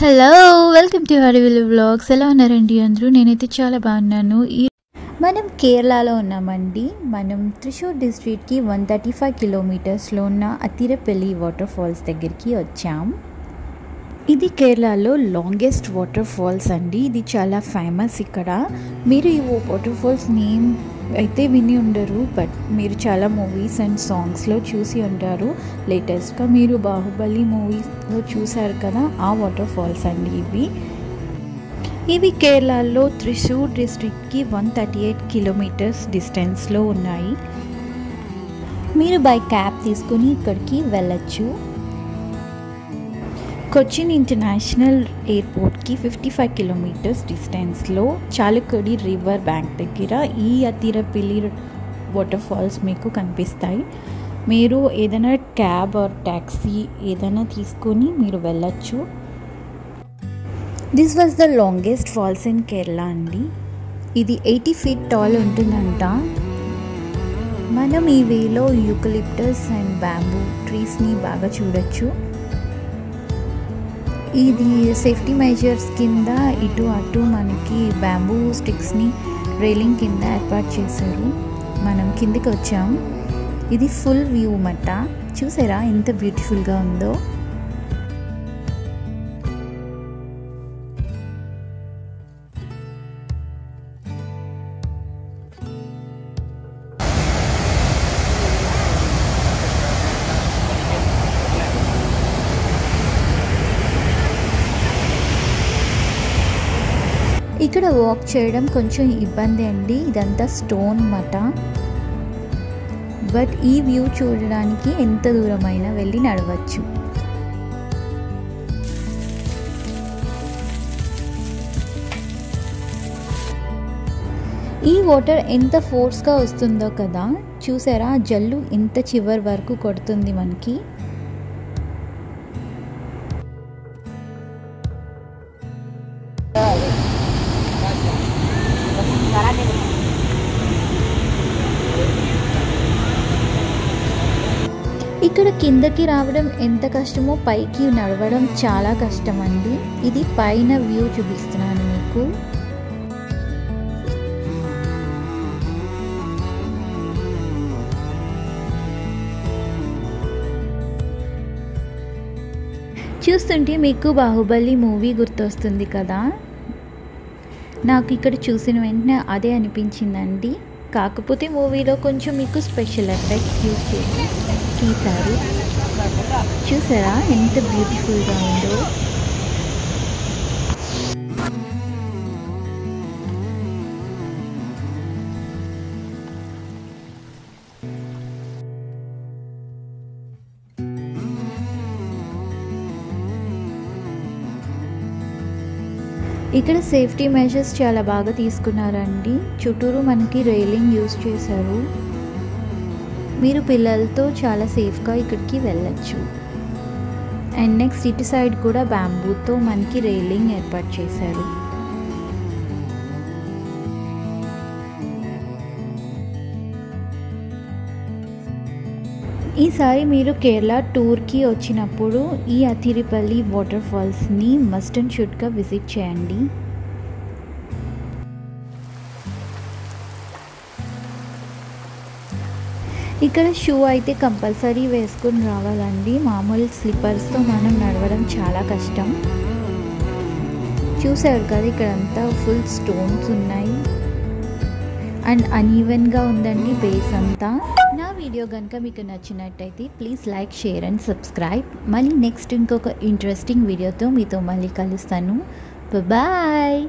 Hello, welcome to హరివిల్ vlogs. ఎలా ఉన్నారండి అందరూ? నేనైతే చాలా బాగున్నాను. మనం కేరళలో ఉన్నామండి. మనం త్రిశూర్ డిస్ట్రిక్ట్కి 135 కిలోమీటర్స్లో ఉన్న అతిరపల్లి వాటర్ ఫాల్స్ దగ్గరికి వచ్చాం. ఇది కేరళలో లాంగెస్ట్ వాటర్ ఫాల్స్ అండి. ఇది చాలా ఫేమస్ ఇక్కడ. మీరు ఈ వాటర్ ఫాల్స్ నేమ్ అయితే విని ఉండరు, బట్ మీరు చాలా మూవీస్ అండ్ సాంగ్స్లో చూసి ఉంటారు. లేటెస్ట్గా మీరు బాహుబలి మూవీస్లో చూసారు కదా, ఆ వాటర్ ఫాల్స్ అండి ఇవి కేరళలో త్రిశూర్ డిస్ట్రిక్ట్కి 138 కిలోమీటర్స్ డిస్టెన్స్లో ఉన్నాయి. మీరు బై క్యాబ్ తీసుకుని ఇక్కడికి వెళ్ళచ్చు. కొచ్చిన్ ఇంటర్నేషనల్ ఎయిర్పోర్ట్కి 55 కిలోమీటర్స్ డిస్టెన్స్లో చాలక్కడి రివర్ బ్యాంక్ దగ్గర ఈ అతిరపల్లి వాటర్ ఫాల్స్ మీకు కనిపిస్తాయి. మీరు ఏదైనా క్యాబ్ ఆర్ ట్యాక్సీ ఏదైనా తీసుకొని మీరు వెళ్ళచ్చు. This was the longest falls in Kerala అండి. ఇది 80 feet టాల్ ఉంటుందంట. మనం ఈ వేలో యూకలిప్టస్ అండ్ బ్యాంబూ ట్రీస్ని బాగా చూడొచ్చు. ఇది సేఫ్టీ మెజర్స్ కింద ఇటు అటు మనకి బ్యాంబూ స్టిక్స్ని రైలింగ్ కింద ఏర్పాటు చేశారు. మనం కిందికి వచ్చాం. ఇది ఫుల్ వ్యూ మట్ట. చూసారా ఎంత బ్యూటిఫుల్గా ఉందో. ఇక్కడ వాక్ చేయడం కొంచెం ఇబ్బంది అండి. ఇదంతా స్టోన్ మట. బట్ ఈ వ్యూ చూడడానికి ఎంత దూరమైనా వెళ్ళి నడవచ్చు. ఈ వాటర్ ఎంత ఫోర్స్గా వస్తుందో కదా, చూసారా జల్లు ఎంత చివరి వరకు కొడుతుంది మనకి. ఇక్కడ కిందకి రావడం ఎంత కష్టమో పైకి నడవడం చాలా కష్టం అండి. ఇది పైన వ్యూ చూపిస్తున్నాను మీకు. చూస్తుంటే మీకు బాహుబలి మూవీ గుర్తొస్తుంది కదా. నాకు ఇక్కడ చూసిన వెంటనే అదే అనిపించిందండి. కాకపోతే మూవీలో కొంచెం మీకు స్పెషల్ ఎఫెక్ట్స్ యూజ్ చేసి తీశారు. చూసారా ఎంత బ్యూటిఫుల్గా ఉందో. ఇక్కడ సేఫ్టీ మెజర్స్ చాలా బాగా తీసుకున్నారండి. చుట్టూరు మనకి రైలింగ్ యూజ్ చేశారు. మీరు పిల్లలతో చాలా సేఫ్గా ఇక్కడికి వెళ్ళచ్చు. అండ్ నెక్స్ట్ ఇటు సైడ్ కూడా బ్యాంబూతో మనకి రైలింగ్ ఏర్పాటు చేశారు. ఈసారి మీరు కేరళ టూర్కి వచ్చినప్పుడు ఈ అథిరపల్లి వాటర్ ఫాల్స్ని మస్ట్ అండ్ షుడ్గా విజిట్ చేయండి. ఇక్కడ షూ అయితే కంపల్సరీ వేసుకొని రావాలండి. మామూలు స్లిప్పర్స్తో మనం నడవడం చాలా కష్టం. చూసారు కదా ఇక్కడంతా ఫుల్ స్టోన్స్ ఉన్నాయి అండ్ అన్ఈవెన్గా ఉందండి బేస్ అంతా. నా వీడియో కనుక మీకు నచ్చినట్టయితే please like, share and subscribe. మళ్ళీ నెక్స్ట్ ఇంకొక ఇంట్రెస్టింగ్ వీడియోతో మీతో మళ్ళీ కలుస్తాను. బాయ్.